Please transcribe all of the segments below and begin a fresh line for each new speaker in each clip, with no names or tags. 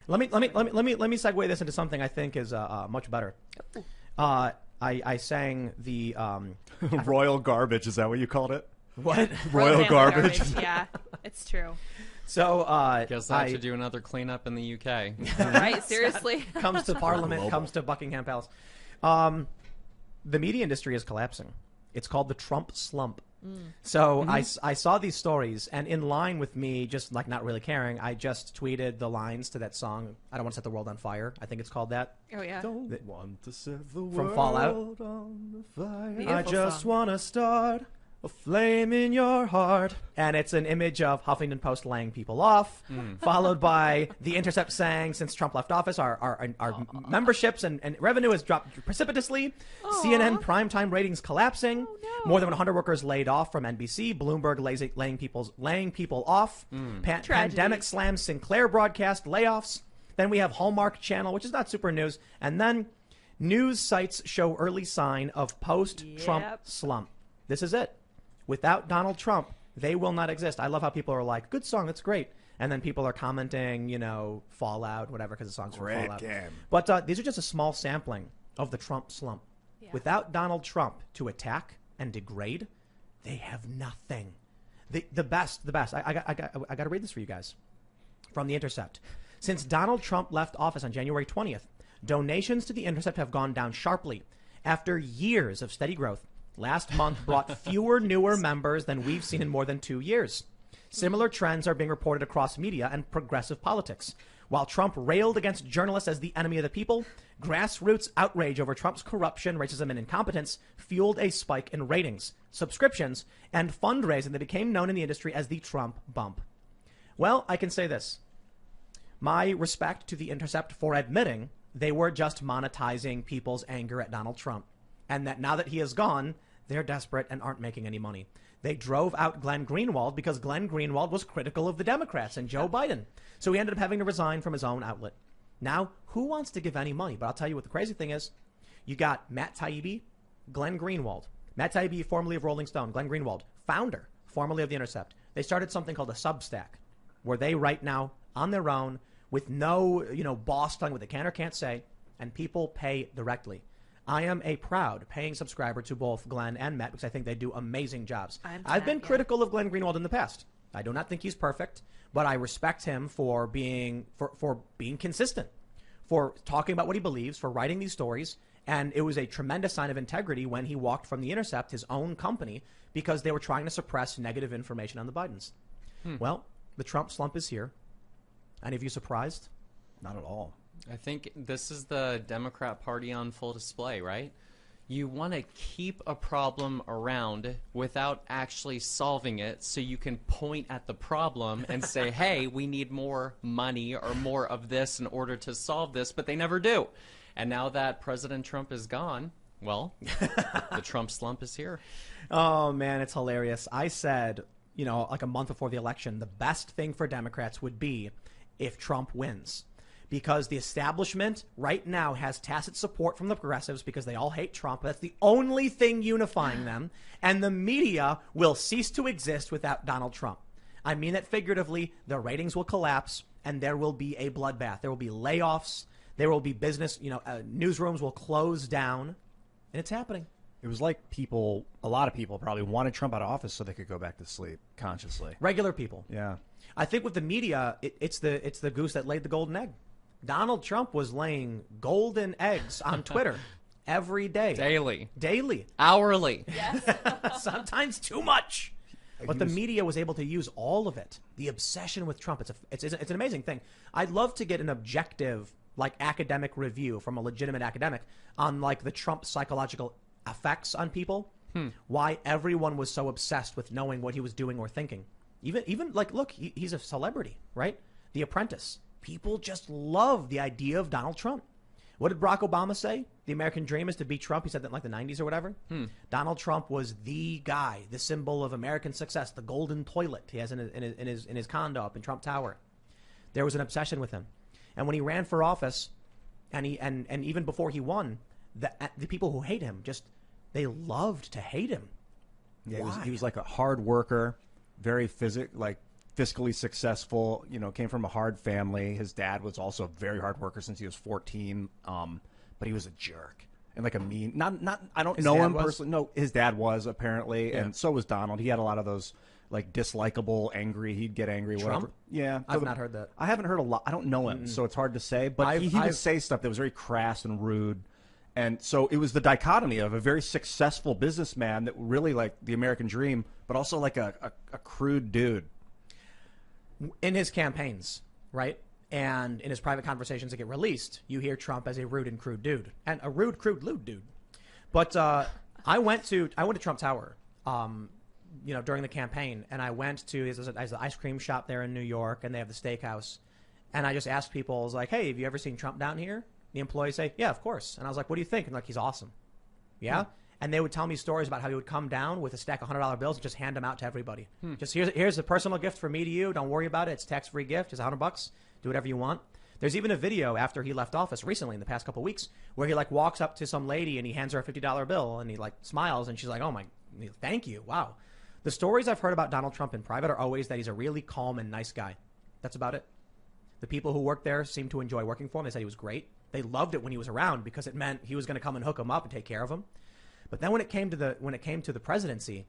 Let me segue this into something I think is much better. I sang the
Royal garbage. Is that what you called it?
what?
Royal garbage.
Yeah, it's true.
So
Guess I should do another cleanup in the UK.
Right? Seriously.
comes to Parliament, comes to Buckingham Palace. The media industry is collapsing. It's called the Trump slump. So I saw these stories, and in line with me just like not really caring, I just tweeted the lines to that song, I Don't Want to Set the World on Fire. I think it's called that.
Oh yeah.
Don't want to set the
From
world
Fallout.
on fire.
Beautiful
I just
song.
want to start a flame in your heart. And it's an image of Huffington Post laying people off, followed by The Intercept saying, since Trump left office, our memberships and revenue has dropped precipitously. CNN primetime ratings collapsing.
Oh, no.
More than 100 workers laid off from NBC. Bloomberg laying people off. Pandemic slams Sinclair broadcast layoffs. Then we have Hallmark Channel, which is not super news. And then news sites show early sign of post-Trump
Yep.
slump. This is it. Without Donald Trump, they will not exist. I love how people are like, good song, that's great. And then people are commenting, Fallout, whatever, because the song's from
Great
Fallout.
game.
But these are just a small sampling of the Trump slump.
Yeah.
Without Donald Trump to attack and degrade, they have nothing. The best. I got to read this for you guys. From The Intercept. Since Donald Trump left office on January 20th, donations to The Intercept have gone down sharply. After years of steady growth, last month brought fewer newer members than we've seen in more than 2 years. Similar trends are being reported across media and progressive politics. While Trump railed against journalists as the enemy of the people, grassroots outrage over Trump's corruption, racism, and incompetence fueled a spike in ratings, subscriptions, and fundraising that became known in the industry as the Trump bump. Well, I can say this. My respect to The Intercept for admitting they were just monetizing people's anger at Donald Trump, and that now that he is gone, they're desperate and aren't making any money. They drove out Glenn Greenwald because Glenn Greenwald was critical of the Democrats and Joe Biden. So he ended up having to resign from his own outlet. Now, who wants to give any money? But I'll tell you what the crazy thing is. You got Matt Taibbi, Glenn Greenwald. Matt Taibbi, formerly of Rolling Stone. Glenn Greenwald, founder, formerly of The Intercept. They started something called a Substack, where they write now on their own with no, boss telling what they can or can't say, and people pay directly. I am a proud paying subscriber to both Glenn and Matt because I think they do amazing jobs. I've been critical of Glenn Greenwald in the past. I do not think he's perfect, but I respect him for being consistent, for talking about what he believes, for writing these stories. And it was a tremendous sign of integrity when he walked from The Intercept, his own company, because they were trying to suppress negative information on the Bidens. Well, the Trump slump is here. Any of you surprised?
Not at all.
I think this is the Democrat Party on full display, right? You want to keep a problem around without actually solving it so you can point at the problem and say, hey, we need more money or more of this in order to solve this, but they never do. And now that President Trump is gone, well, the Trump slump is here.
Oh, man, it's hilarious. I said, like a month before the election, the best thing for Democrats would be if Trump wins. Because the establishment right now has tacit support from the progressives because they all hate Trump. That's the only thing unifying them. And the media will cease to exist without Donald Trump. I mean that figuratively. The ratings will collapse and there will be a bloodbath. There will be layoffs. There will be business, newsrooms will close down. And it's happening.
It was like a lot of people probably wanted Trump out of office so they could go back to sleep consciously.
Regular people.
Yeah.
I think with the media, it's the goose that laid the golden egg. Donald Trump was laying golden eggs on Twitter every day.
Daily. Hourly.
Yes.
Sometimes too much. But the media was able to use all of it. The obsession with Trump. It's an amazing thing. I'd love to get an objective, academic review from a legitimate academic on, the Trump psychological effects on people. Why everyone was so obsessed with knowing what he was doing or thinking. Even look, he's a celebrity, right? The Apprentice. People just love the idea of Donald Trump. What did Barack Obama say? The American dream is to beat Trump. He said that in the 90s or whatever. Donald Trump was the guy, the symbol of American success, the golden toilet he has in his condo up in Trump Tower. There was an obsession with him. And when he ran for office, and even before he won, the people who hate him they loved to hate him.
Yeah, he was like a hard worker, very fiscally successful, came from a hard family. His dad was also a very hard worker since he was 14, but he was a jerk. And like a mean, I don't know him personally. No, his dad was apparently, and so was Donald. He had a lot of those like dislikable, angry. He'd get angry,
Trump?
whatever. Yeah,
I've not heard that.
I haven't heard a lot. I don't know him, so it's hard to say. But he would say stuff that was very crass and rude, and so it was the dichotomy of a very successful businessman that really like the American dream, but also like a crude dude.
In his campaigns, right? And in his private conversations that get released, you hear Trump as a rude and crude dude, and a rude, crude, lewd dude. But I went to Trump Tower, during the campaign, and I went to there's an ice cream shop there in New York, and they have the steakhouse, and I just asked people, I was like, "Hey, have you ever seen Trump down here?" The employees say, "Yeah, of course." And I was like, "What do you think?" And like, "He's awesome." Yeah. And they would tell me stories about how he would come down with a stack of $100 bills and just hand them out to everybody. Just here's a personal gift from me to you. Don't worry about it. It's a tax-free gift. It's $100. Do whatever you want. There's even a video after he left office recently in the past couple of weeks where he like walks up to some lady and he hands her a $50 bill and he like smiles and she's like, "Oh my, thank you. Wow." The stories I've heard about Donald Trump in private are always that he's a really calm and nice guy. That's about it. The people who worked there seemed to enjoy working for him. They said he was great. They loved it when he was around because it meant he was going to come and hook them up and take care of them. But then when it came to the presidency,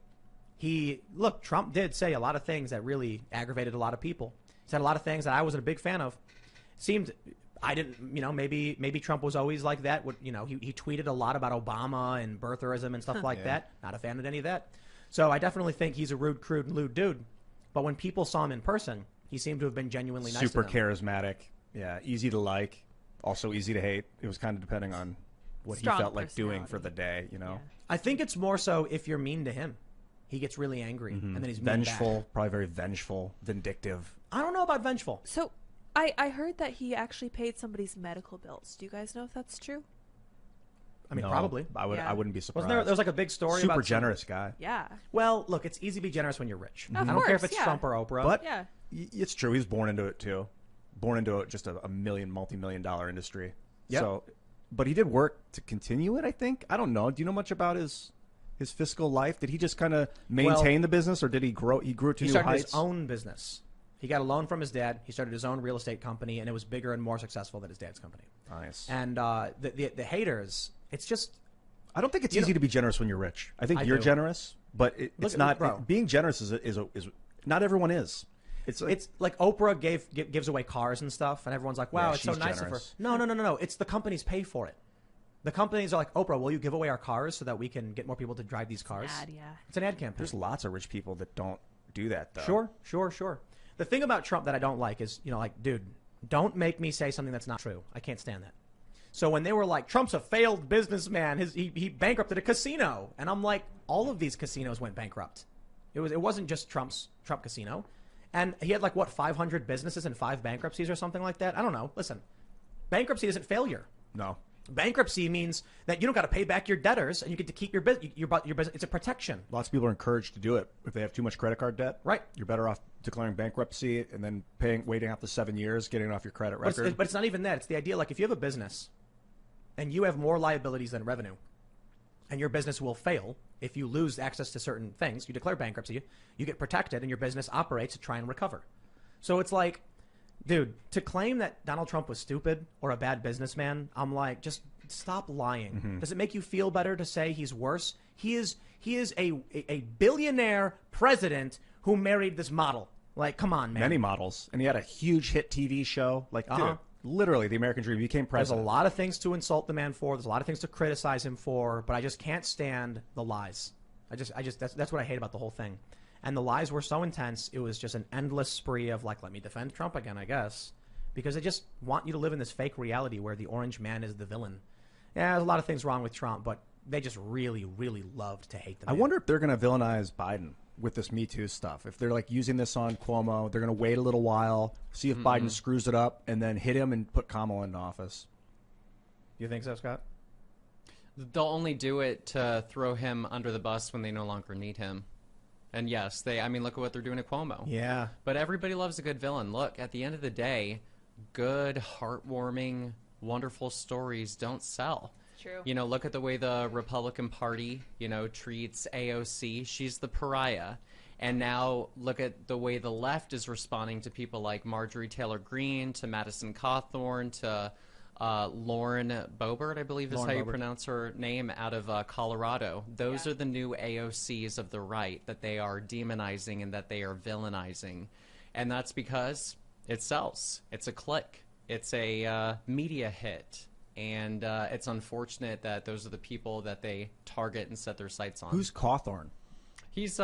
Trump did say a lot of things that really aggravated a lot of people. He said a lot of things that I wasn't a big fan of. I didn't, maybe Trump was always like that. He tweeted a lot about Obama and birtherism and stuff like that. Not a fan of any of that. So I definitely think he's a rude, crude, and lewd dude. But when people saw him in person, he seemed to have been genuinely nice to them.
Super charismatic. Yeah, easy to like, also easy to hate. It was kind of depending on what he felt like doing for the day,
Yeah.
I think it's more so if you're mean to him. He gets really angry, and then he's
vengeful,
mean back.
probably very vengeful, vindictive.
I don't know about vengeful.
So I heard that he actually paid somebody's medical bills. Do you guys know if that's true?
I mean,
No,
probably.
I wouldn't be surprised.
Wasn't there was like a big story
Super
about
generous guy.
Yeah.
Well, look, it's easy to be generous when you're rich.
Of
I don't care if
course,
it's
yeah.
Trump or Oprah.
But
Yeah.
it's true. He's born into it too. Born into just a multi-million dollar industry.
Yep.
So, but he did work to continue it, I think. I don't know. Do you know much about his fiscal life? Did he just kind of maintain the business, or did he grow? He grew to
he
new
started
heights.
his own business. He got a loan from his dad. He started his own real estate company, and it was bigger and more successful than his dad's company.
Nice.
And the haters, it's just
I don't think it's easy to be generous when you're rich. I think you're
do.
generous, but it's not.
bro.
Being generous is not everyone is.
It's like Oprah gives away cars and stuff, and everyone's like, "Wow,
Yeah,
it's so
she's
nice of her."
generous.
No. It's the companies pay for it. The companies are like, "Oprah, will you give away our cars so that we can get more people to drive these cars?"
Ad, yeah.
It's an ad campaign.
There's lots of rich people that don't do that, though.
Sure. The thing about Trump that I don't like is, dude, don't make me say something that's not true. I can't stand that. So when they were like, Trump's a failed businessman, he bankrupted a casino, and I'm like, all of these casinos went bankrupt. It wasn't just Trump casino, and he had 500 businesses and 5 bankruptcies or something like that. I don't know. Listen, bankruptcy isn't failure.
No.
Bankruptcy means that you don't got to pay back your debtors and you get to keep your business. It's a protection.
Lots of people are encouraged to do it if they have too much credit card debt.
Right.
You're better off declaring bankruptcy and then waiting out the 7 years, getting it off your credit record.
But it's not even that. It's the idea if you have a business and you have more liabilities than revenue, and your business will fail if you lose access to certain things, you declare bankruptcy, you get protected, and your business operates to try and recover. So it's like, dude, to claim that Donald Trump was stupid or a bad businessman, I'm like, just stop lying.
Mm-hmm.
Does it make you feel better to say he's worse? He is a billionaire president who married this model. Come on, man.
Many models. And he had a huge hit TV show. Dude, literally, the American dream. He became
There's
president.
a lot of things to insult the man for. There's a lot of things to criticize him for, but I just can't stand the lies. That's what I hate about the whole thing. And the lies were so intense, it was just an endless spree of let me defend Trump again, I guess. Because they just want you to live in this fake reality where the orange man is the villain. Yeah, there's a lot of things wrong with Trump, but they just really, really loved to hate the man.
I wonder if they're going to villainize Biden with this Me Too stuff. If they're using this on Cuomo, they're going to wait a little while, see if Biden screws it up, and then hit him and put Kamala into office.
You think so, Scott?
They'll only do it to throw him under the bus when they no longer need him. And yes, look at what they're doing to Cuomo.
Yeah.
But everybody loves a good villain. Look, at the end of the day, good, heartwarming, wonderful stories don't sell.
True.
Look at the way the Republican Party, treats AOC. She's the pariah. And now look at the way the left is responding to people like Marjorie Taylor Greene, to Madison Cawthorn, to Lauren Boebert, I believe is how you pronounce her name, out of Colorado. Those are the new AOCs of the right that they are demonizing and that they are villainizing. And that's because it sells. It's a click. It's a media hit. And it's unfortunate that those are the people that they target and set their sights on.
Who's Cawthorn?
He's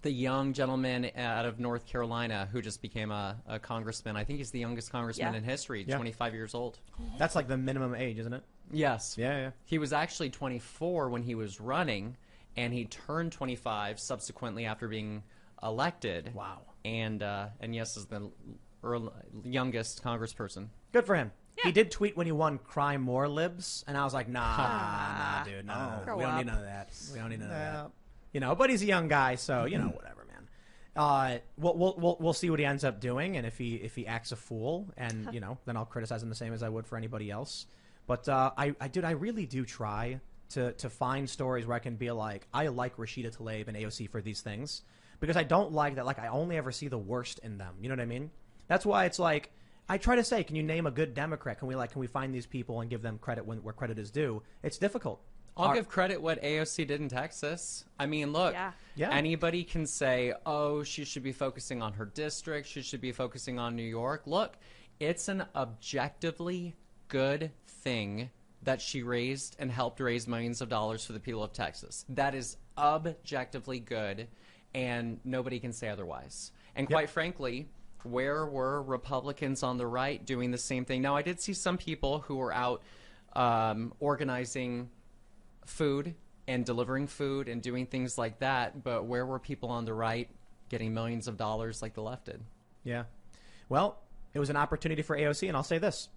the young gentleman out of North Carolina who just became a congressman. I think he's the youngest congressman in history, 25 years old.
That's like the minimum age, isn't it?
Yes.
Yeah.
He was actually 24 when he was running, and he turned 25 subsequently after being elected.
Wow.
And yes, is the youngest congressperson.
Good for him. Yeah. He did tweet when he won "Cry More Libs," and I was like, nah, dude, no. We don't need none of that. We don't need none of that. You know, but he's a young guy, so you know, whatever, man. We'll see what he ends up doing, and if he acts a fool, and you know, then I'll criticize him the same as I would for anybody else. But I really do try to find stories where I can be like, I like Rashida Tlaib and AOC for these things, because I don't like that. Like, I only ever see the worst in them. You know what I mean? That's why it's like, I try to say, can you name a good Democrat? Can we find these people and give them credit where credit is due? It's difficult.
I'll give credit what AOC did in Texas. I mean, look, anybody can say, oh, she should be focusing on her district. She should be focusing on New York. Look, it's an objectively good thing that she raised and helped raise millions of dollars for the people of Texas. That is objectively good, and nobody can say otherwise. And quite frankly, where were Republicans on the right doing the same thing? Now, I did see some people who were out organizing food and delivering food and doing things like that, but where were people on the right getting millions of dollars like the left did?
Yeah. Well, it was an opportunity for AOC, and I'll say this.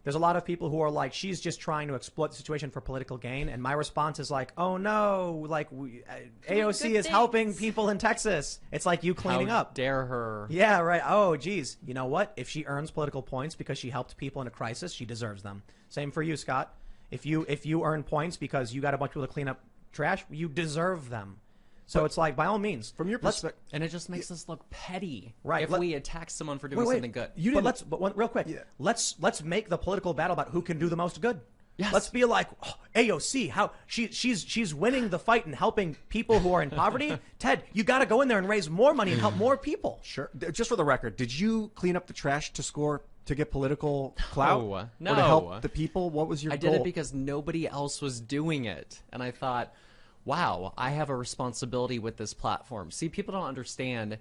There's a lot of people who are like, she's just trying to exploit the situation for political gain, and my response is like, oh no, like AOC is helping people in Texas. It's like you cleaning up.
How dare her?
Yeah, right. Oh, geez. You know what? If she earns political points because she helped people in a crisis, she deserves them. Same for you, Scott. If you earn points because you got a bunch of people to clean up trash, you deserve them. So it's like, by all means,
from your perspective,
and it just makes us look petty,
right?
If we attack someone for doing something good.
Real quick, let's make the political battle about who can do the most good. Yes. Let's be like, oh, AOC, how she's winning the fight and helping people who are in poverty. Ted, you got to go in there and raise more money and help more people.
Sure. Just for the record, did you clean up the trash to get political clout?
No.
Or to help the people? What was your goal?
I did it because nobody else was doing it. And I thought, wow, I have a responsibility with this platform. See, people don't understand.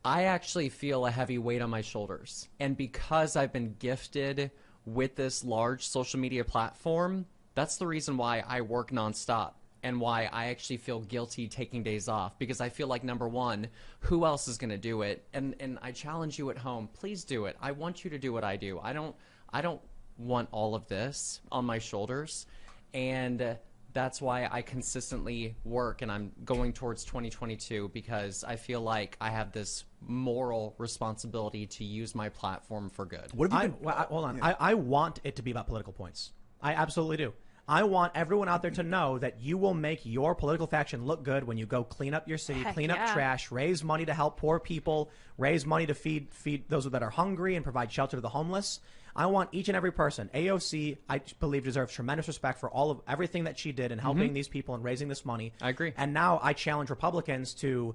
I actually feel a heavy weight on my shoulders. And because I've been gifted with this large social media platform, that's the reason why I work nonstop and why I actually feel guilty taking days off, because I feel like, number one, who else is going to do it? And I challenge you at home, please do it. I want you to do what I do. I don't want all of this on my shoulders. And that's why I consistently work, and I'm going towards 2022 because I feel like I have this moral responsibility to use my platform for good.
What have you been? Hold on. Yeah. I want it to be about political points. I absolutely do. I want everyone out there to know that you will make your political faction look good when you go clean up your city, clean up trash, raise money to help poor people, raise money to feed those that are hungry and provide shelter to the homeless. I want each and every person. AOC, I believe, deserves tremendous respect for all of everything that she did in helping these people and raising this money.
I agree.
And now I challenge Republicans to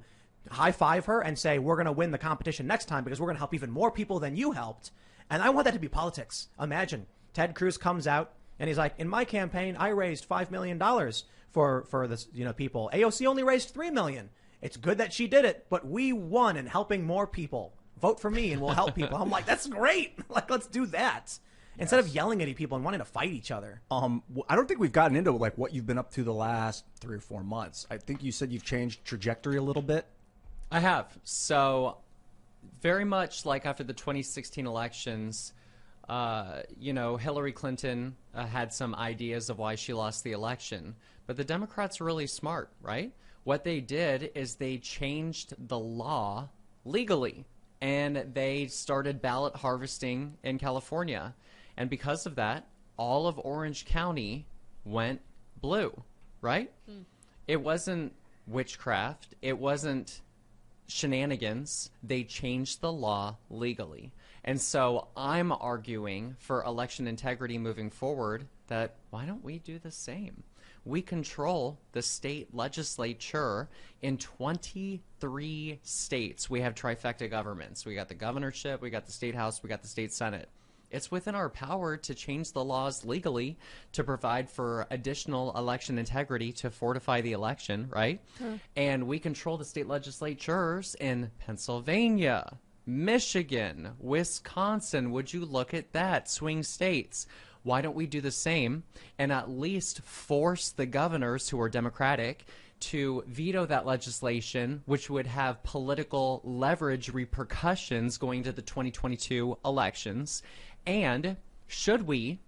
high five her and say, we're going to win the competition next time because we're going to help even more people than you helped. And I want that to be politics. Imagine Ted Cruz comes out and he's like, in my campaign, I raised $5 million for this, people. AOC only raised $3 million. It's good that she did it, but we won in helping more people. Vote for me and we'll help people. I'm like, that's great. Like, let's do that. Instead of yelling at people and wanting to fight each other.
I don't think we've gotten into like what you've been up to the last 3 or 4 months. I think you said you've changed trajectory a little bit.
I have. So very much like after the 2016 elections, Hillary Clinton had some ideas of why she lost the election. But the Democrats are really smart, right? What they did is they changed the law legally. And they started ballot harvesting in California. And because of that, all of Orange County went blue, right? It wasn't witchcraft. It wasn't shenanigans. They changed the law legally. And so I'm arguing for election integrity moving forward that why don't we do the same? We control the state legislature in 23 states. We have trifecta governments. We got the governorship, we got the state house, we got the state senate. It's within our power to change the laws legally to provide for additional election integrity to fortify the election, right? And we control the state legislatures in Pennsylvania, Michigan, Wisconsin. Would you look at that? Swing states. Why don't we do the same and at least force the governors who are Democratic to veto that legislation, which would have political leverage repercussions going to the 2022 elections? And should we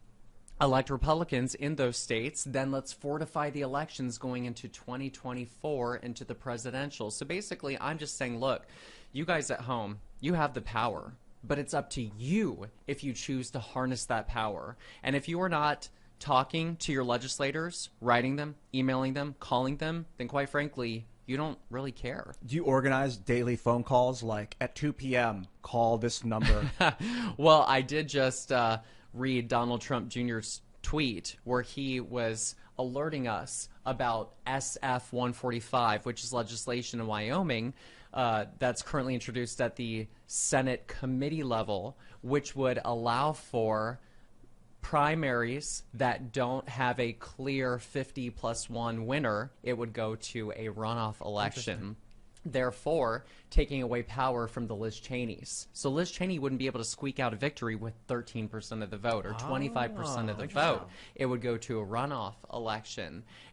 elect Republicans in those states, then let's fortify the elections going into 2024 into the presidential. So basically, I'm just saying, look, you guys at home, you have the power, but it's up to you if you choose to harness that power. And if you are not talking to your legislators, writing them, emailing them, calling them, then quite frankly, you don't really care.
Do you organize daily phone calls like at 2 p.m., call this number?
Well, I did just read Donald Trump Jr.'s tweet where he was alerting us about SF 145, which is legislation in Wyoming that's currently introduced at the Senate committee level, which would allow for primaries that don't have a clear 50+1 winner. It would go to a runoff election, therefore taking away power from the Liz Cheneys. So Liz Cheney wouldn't be able to squeak out a victory with 13% of the vote or 25% of the vote. It would go to a runoff election.